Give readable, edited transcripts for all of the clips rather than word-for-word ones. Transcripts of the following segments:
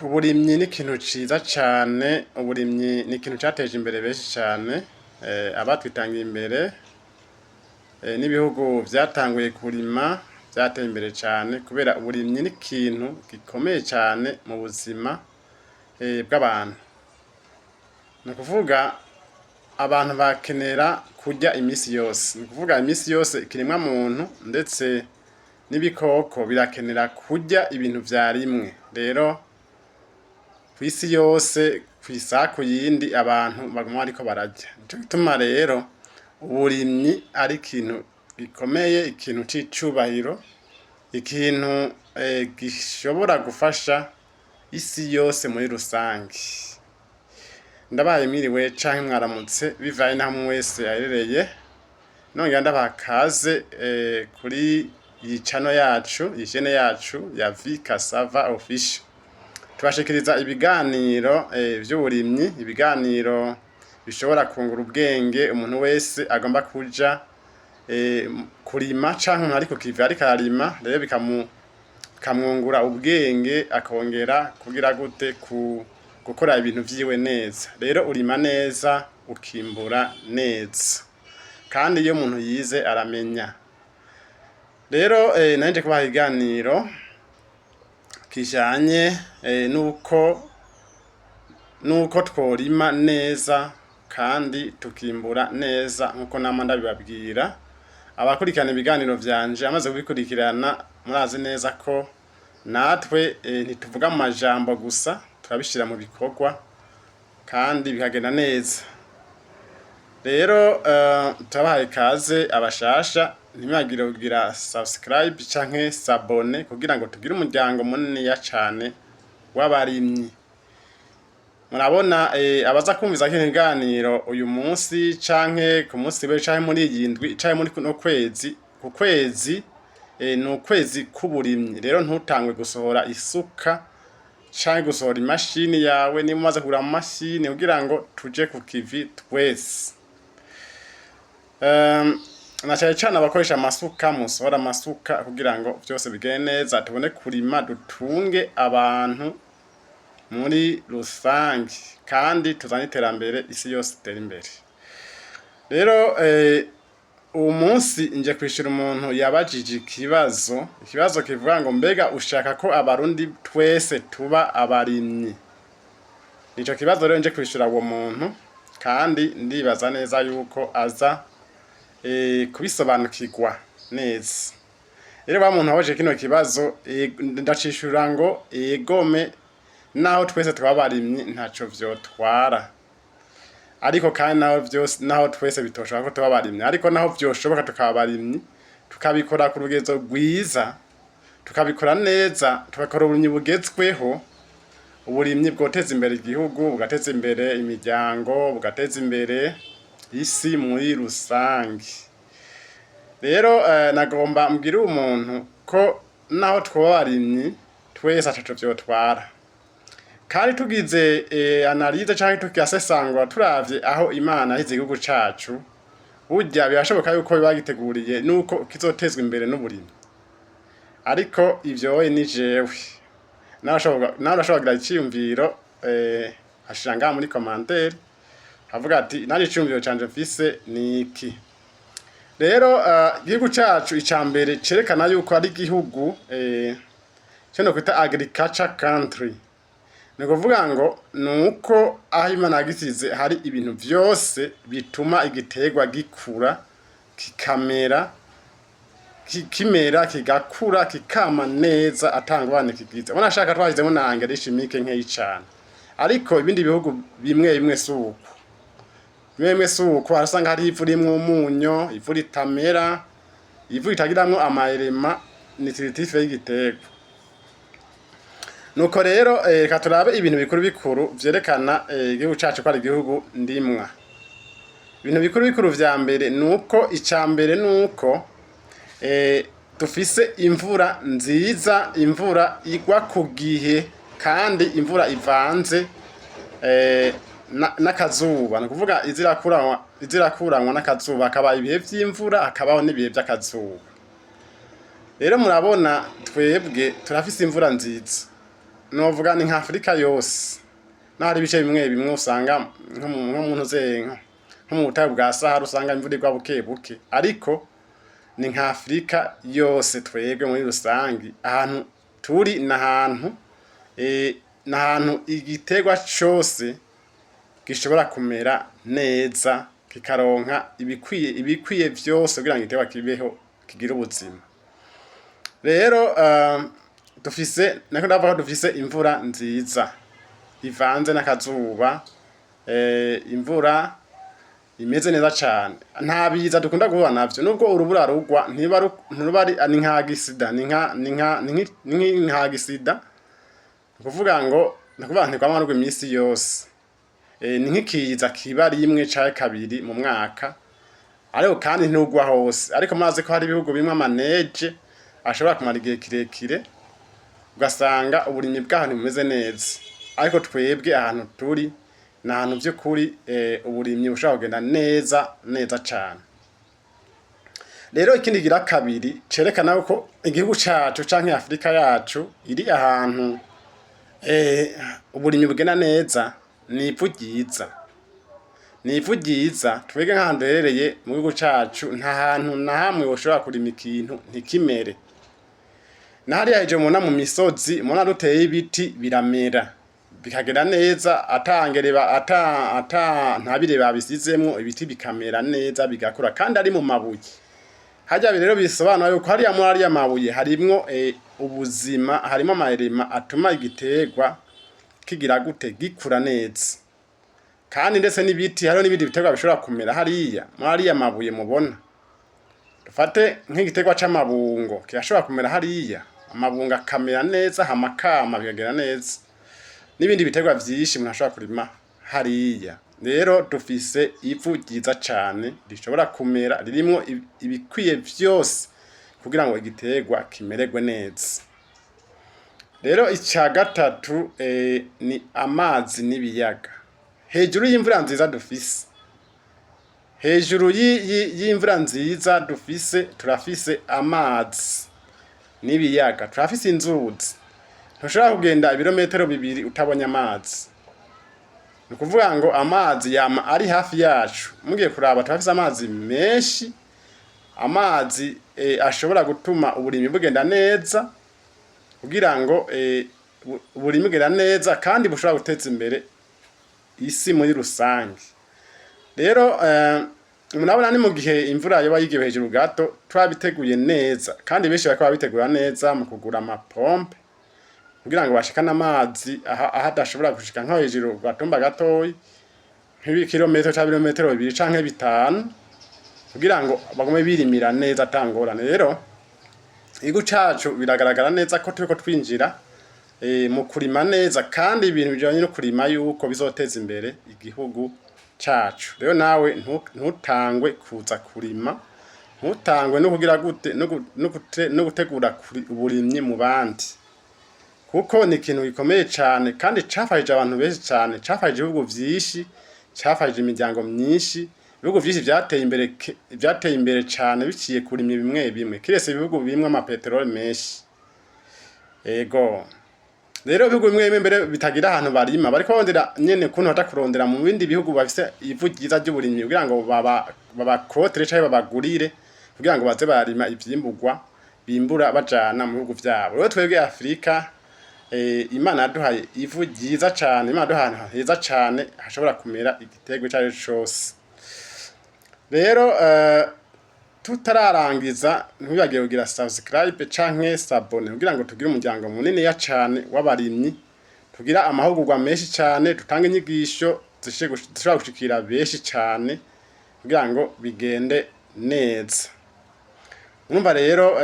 Uburimyi ni ikintu ciza cane, uburimyi ni ikintu cateje imbere benshi cane, abatwitangiye imbere n'ibihugu vyatanguye kurima vyateye imbere cane kubera uburimyi ni ikintu gikomeye cane mu buzima bw'abantu. Ni ukuvuga abantu bakenera kurya imisi yose, ni ukuvuga imisi yose ikiremwa muntu ndetse n'ibikoko birakenera kurya ibintu vyarimwe. Rero kw'isi yose kw'isaku yindi abantu baguma bariko bararya, nico gituma rero uburimyi ari ikintu gikomeye, ikintu c'icubahiro, ikintu gishobora gufasha isi yose muri rusangi. Ndabaye mwiriwe canke mwaramutse bivanye naho umwe wese aherereye, nongera ndabaha kaze kuri iyi channel yacu, iyi chaîne yacu ya Vika Sava Official. Tubashikiriza ibiganiro vy'uburimyi, ibiganiro bishobora kungura ubwenge umuntu wese agomba kuja kurima canke umuntu ari ku kivi ariko ararima, rero bikamwungura ubwenge akongera kugira gute gukora ibintu vyiwe neza. Rero urima neza ukimbura neza, kandi iyo umuntu yize aramenya. Rero nanje kubaha ikiganiro kijanye nuko tworima neza kandi tukimbura neza nkuko nama ndabibabwira. Abakurikirana ibiganiro vyanje amaze kubikurikirana murazi neza ko natwe ntituvuga mu majambo gusa, turabishira mu bikorwa kandi bikagenda neza. Rero turabahaye kaze abashasha, ntimwagire kugira subscribe canke s'abone kugira ngo tugire umuryango muniniya cane w'abarimyi. Murabona abaza kumviza kino kiganiro uyu munsi canke ku munsi w'ejo canke muri iyi ndwi canke muri kuno kwezi, ku kwezi ni ukwezi k'uburimyi. Rero ntutangwe gusohora isuka canke gusohora imashini yawe niba umaze kugura mu mashini kugira ngo tuje ku kivi twese. Na cane cane abakoresha amasuka, musohora amasuka kugira ngo vyose bigende neza, tubone kurima dutunge abantu muri rusangi kandi tuzane iterambere isi yose itere imbere. Rero uwu munsi nje kwishura umuntu yabajije ikibazo kivuga ngo mbega ushaka ko abarundi twese tuba abarimyi? Nico kibazo rero nje kwishura uwo muntu, kandi ndibaza neza yuko aza kubisobanukirwa neza. Rero ba muntu wabaje kino kibazo ndacishura ngo egome, naho twese twabarimyi ntaco vyotwara. Ariko kandi naho twese bitoshoboka ko tubabarimyi, ariko naho vyoshoboka tukabarimyi tukabikora ku rugezo rwiza, tukabikora neza, tugakora uburimyi bugezweho, uburimyi bwoteza imbere igihugu, bugateza imbere imiryango, bugateza imbere isi muri rusangi. Rero nagomba mbwire umuntu ko naho twabarimyi twese ataco vyotwara, kandi tugize analyse canke tukasesangura turavye aho Imana hize igihugu cacu, burya birashoboka yuko bibagiteguriye nuko kizotezwa imbere n'uburimyi. Ariko ivyo ni jewe narashobora kugira iciyumviro ashira ngaha muri commentaire avuga ati nari iciyumviro canje mfise ni iki. Rero igihugu cacu icambere cerekana yuko ari igihugu cyo no kwita agriculture country. Ni kuvuga ngo nuko aho Imana yagisize hari ibintu vyose bituma igiterwa gikura, kikamera, kigakura, kikama neza atangwane kigize. Bona shaka twashizemo na engrais chimique nkeyi cane. Ariko ibindi bihugu bimwe suko. Bimwe suko arasanga hari ivu rimwe umunyo, ivu ritamera, ivu ritagiramwo amaelema nutritif y'igiterwa. Nuko rero katurabe ibintu bikuru vyerekana igihugu cacu ko ari igihugu ndimwa. Ibintu bikuru vya mbere nuko icambere nuko dufise imvura nziza, imvura igwa ku gihe kandi imvura ivanze n'akazuba. Ni kuvuga izirakuranwa n'akazuba, akaba ibihe vy'imvura akabaho n'ibihe vy'akazuba. Rero murabona twebwe turafise imvura nziza. novuga ni nka Afrika yose n'ahari ibice bimwe bimwe usanga nko mu ntuzenka nko mu butayu bwa Sahara usanga imvura igwa buke buke, ariko ni nka Afrika yose twebwe muri rusangi ahantu turi n'ahantu igiterwa cose gishobora kumera neza kikaronka ibikwiye vyose kugira ngo igiterwa kibeho kigira ubuzima. Rero dufise imvura nziza ivanze n'akazuba, imvura imeze neza cane, nta biza dukunda guhura navyo, nubwo urubura rugwa ni nk'agisida, kuvuga ngo ntikwama rugwa imisi yose, ni nk'ikiza kiba rimwe canke kabiri mu mwaka, ariko kandi ntugwa hose, ariko maze ko hari ibihugu bimwe amaneje ashobora kumara igihe kirekire ugasanga uburimyi bwaho ntibumeze neza, ariko twebwe ahantu turi n'ahantu vy'ukuri uburimyi bushobora kugenda neza cane. Rero ikindi gira kabiri cerekana ko igihugu cacu canke Afrika yacu iri ahantu uburimyi bugenda neza, ni ivu ryiza. Twebwe nk'ahantu duherereye mu gihugu cacu nta hantu na hamwe woshobora kurima ikintu ntikimere, na hariya hejuru mubona mu misozi mubona duteye ibiti biramera bikagenda neza, nta bire babisizemwo, ibiti bikamera neza bigakura kandi ari mu mabuye. Harya rero bisobanura yuko hariya muri hariya mabuye harimwo ubuzima, harimo amarema atuma igiterwa kigira gute gikura neza, kandi ndetse n'ibiti hariho n'ibindi biterwa bishobora kumera hariya muri hariya mabuye mubona. Dufate nk'igiterwa c'amabungo kirashobora kumera hariya, amabungo akamera neza, hamakama bikagera neza, n'ibindi biterwa vyinshi umuntu ashobora kurima hariya. Rero dufise ivu ryiza cane rishobora kumera, ririmwo ibikwiye vyose kugira ngo igiterwa kimererwe neza. Rero ica gatatu ni amazi n'ibiyaga. Hejuru y'imvura nziza dufise, turafise amazi n'ibiyaga, turafise inzuzi. Ntushobora kugenda ibirometero 2 utabonye amazi. Ni ukuvuga ngo amazi yama ari hafi yacu. Mugiye kuraba turafise amazi menshi, amazi ashobora gutuma uburimyi bugenda neza, kugira ngo uburimyi bugenda neza kandi bushobora guteza imbere isi muri rusange. Rero murabona ni mu gihe imvura yoba yigiye hejuru gato twabiteguye neza, kandi benshi bariko babitegura neza mu kugura amapompe kugira ngo bashikane amazi ahadashobora gushika nko hejuru gatumba gatoyi nk'ibikirometero ca birometero 2 canke 5, kugira ngo bagume birimira neza atangorane. Rero igihugu cacu biragaragara neza ko turiko twinjira mu kurima neza, kandi ibintu bijanye no kurima yuko bizoteza imbere igihugu cacu. Rero nawe ntutangwe kuza kurima, ntutangwe no kugira gute no gutegura uburimyi mu bandi, kuko ni ikintu gikomeye cane kandi cafashije abantu benshi cane, cafashije ibihugu vyinshi, cafashije imiryango myinshi. Ibihugu vyinshi vyateye imbere cane biciye kurimya bimwe bimwe, kiretse ibihugu bimwe amapeteroli menshi. Ego rero ibihugu bimwe bimwe mbere bitagira ahantu barima, bariko bondera nyene kuntu batakurondera mu bindi bihugu bafise ivu ryiza ry'uburimyi kugira ngo babakotere canke babagurire, kugira ngo baze barima ivyimburwa bimbura bajana mu bihugu vyabo. Rero twebwe Afrika Imana yaduhaye ivu ryiza cane, Imana yaduhaye ahantu heza cane hashobora kumera igiterwa ico ari cyo cose. Rero tutararangiza ntibibagiwe kugira subscribe canke s'abone kugira ngo tugire umuryango munini ya cane w'abarimyi, tugira amahugurwa menshi cane, dutanga inyigisho zishobora gushikira benshi cane kugira ngo bigende neza. Urumva rero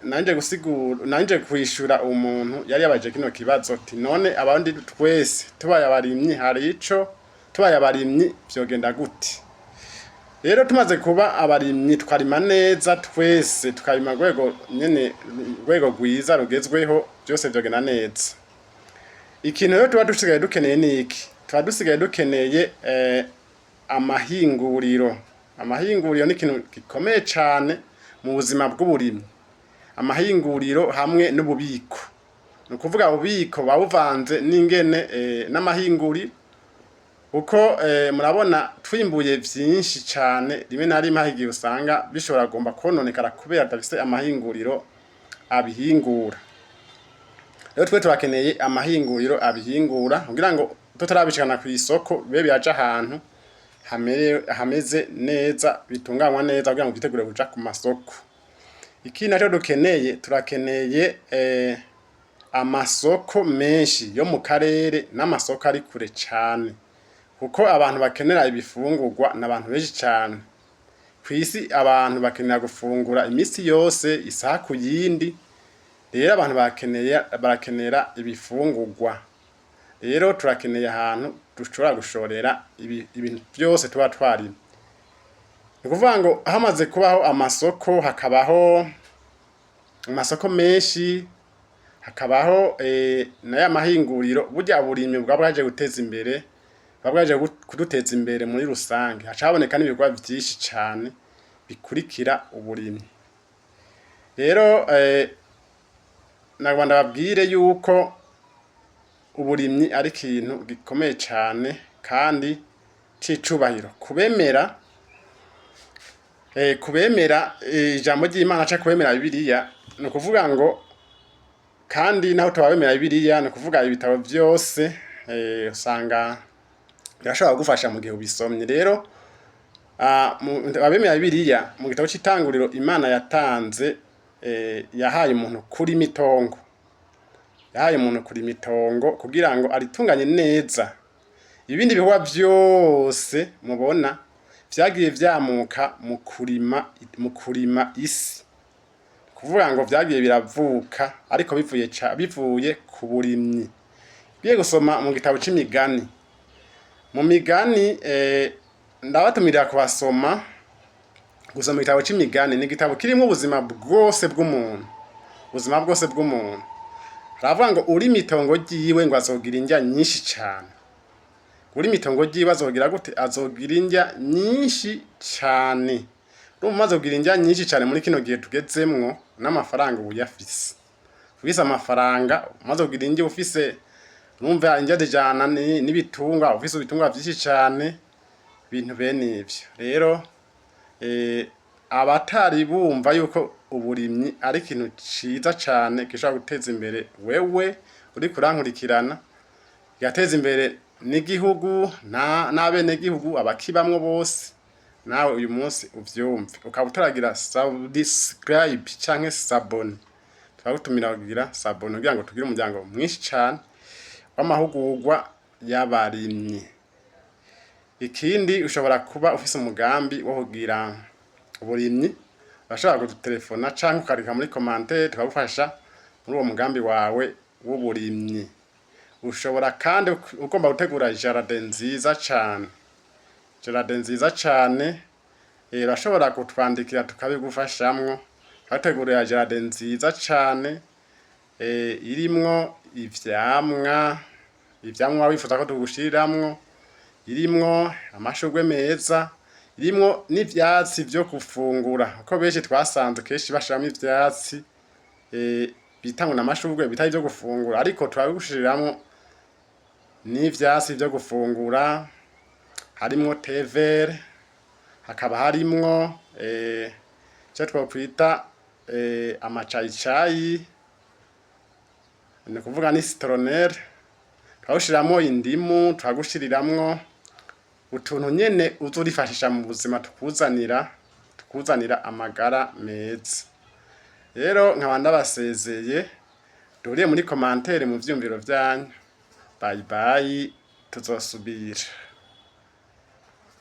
nanje kwishura umuntu yari yabaje kino kibazo ati none abandi twese tubaye abarimyi hari ico tubaye abarimyi vyogenda gute? Rero tumaze kuba abarimyi twarima neza twese tukarima rwego rwiza rugezweho, byose vyogenda neza. Ikintu rero tuba dusigaye dukeneye niki? Tuba dusigaye dukeneye amahinguriro. Amahinguriro ni ikintu gikomeye cane mu buzima bw'uburimyi. Amahinguriro hamwe n'ububiko. ni ukuvuga ububiko babuvanze n'ingene n'amahinguri uko murabona twimbuye vyinshi cane rimwe na rimwe hagiye usanga bishobora kugomba kononekara kubera adafise amahinguriro abihingura. Rero twe turakeneye amahinguriro abihingura kugira ngo tutarabishikana ku isoko bibe byaja ahantu hameze neza bitunganywa neza kugira ngo bitegure kuja ku masoko. Ikindi naco dukeneye turakeneye amasoko menshi yo mu karere n'amasoko ari kure cane kuko abantu bakenera ibifungurwa n'abantu benshi cane kw'isi. Abantu bakenera gufungura imisi yose isaha ku yindi, rero abantu barakenera ibifungurwa. Rero turakeneye ahantu dushobora gushorera ibintu byose tuba twarima. Ni ukuvuga ngo hamaze kubaho amasoko, hakabaho amasoko menshi, hakabaho n'aya mahinguriro, burya uburimyi bwa bwaje guteza imbere, bwaje kuduteza imbere muri rusange. Haca haboneka n'ibikorwa vyinshi cane bikurikira uburimyi. Rero nagomba babwire yuko uburimyi ari ikintu gikomeye cane kandi c'icubahiro kubemera ijambo ry'Imana ca kubemera Bibiliya. Ni ukuvuga ngo kandi naho tubabemera Bibiliya, ni ukuvuga ibitabo vyose usanga birashobora kugufasha mu gihe ubisomye. Rero abemera Bibiliya mu gitabo c'Itanguriro Imana yatanze yahaye umuntu kurima itongo, yahaye umuntu kurima itongo kugira ngo aritunganye neza. Ibindi bikorwa vyose mubona vyagiye vyamuka mu kurima isi, kuvuga ngo vyagiye biravuka ariko bivuye ku burimyi. Biye gusoma mu gitabo c'Imigani, mu Migani ndabatumirira kubasoma gusoma igitabo c'Imigani. Ni igitabo kirimo ubuzima bwose bw'umuntu, ubuzima bwose bw'umuntu. Haravuga ngo urima itongo ryiwe ngo azogira indya nyinshi cane. Urima itongo ryiwe azogira gute? Azogira indya nyinshi cane. Urumva azogira indya nyinshi cane muri kino gihe tugezemwo, n'amafaranga ubu yafise. Ufise amafaranga umaze kugira indya, ufise urumva indya zijana n'ibitungwa, ufise ibitungwa vyinshi cane, ibintu bene ivyo. Rero abatari bumva yuko uburimyi ari ikintu ciza cane gishobora guteza imbere wewe uri kurankurikirana, gateza imbere n'igihugu n'abenegihugu abakibamwo bose, nawe uyu munsi uvyumve ukaba utaragira subscribe canke sabone, turagutumira kugira sabone kugira ngo tugire umuryango mwinshi cane w'amahugurwa y'abarimyi. Ikindi ushobora kuba ufise umugambi wo kugira uburimyi, urashobora kudutelefona canke ukarika muri commentaire tukagufasha muri uwo mugambi wawe w'uburimyi. Ushobora kandi ugomba gutegura jardin nziza cane, jardin nziza cane, urashobora kutwandikira tukabigufashamwo, tukagutegurira jardin nziza cane irimwo ivyamwa wifuza ko tugushiriramwo, irimwo amashurwe meza, irimwo n'ivyatsi vyo gufungura, kuko benshi twasanze kenshi bashiramwo ivyatsi bita ngo n'amashurwe bitari ivyo gufungura, ariko turabigushiriramwo n'ivyatsi vyo gufungura. Harimwo thé vert, hakaba harimwo ico twokwita amacayicayi, ni kuvuga ni citronelle, tukagushiramwo indimu, tukagushiriramwo utuntu nyene uzurifashisha mu buzima tukuzanira amagara meza. Rero nkaba ndabasezeye, duhuriye muri commentaire mu vyumviro vyanyu. Bye bye, tuzosubira.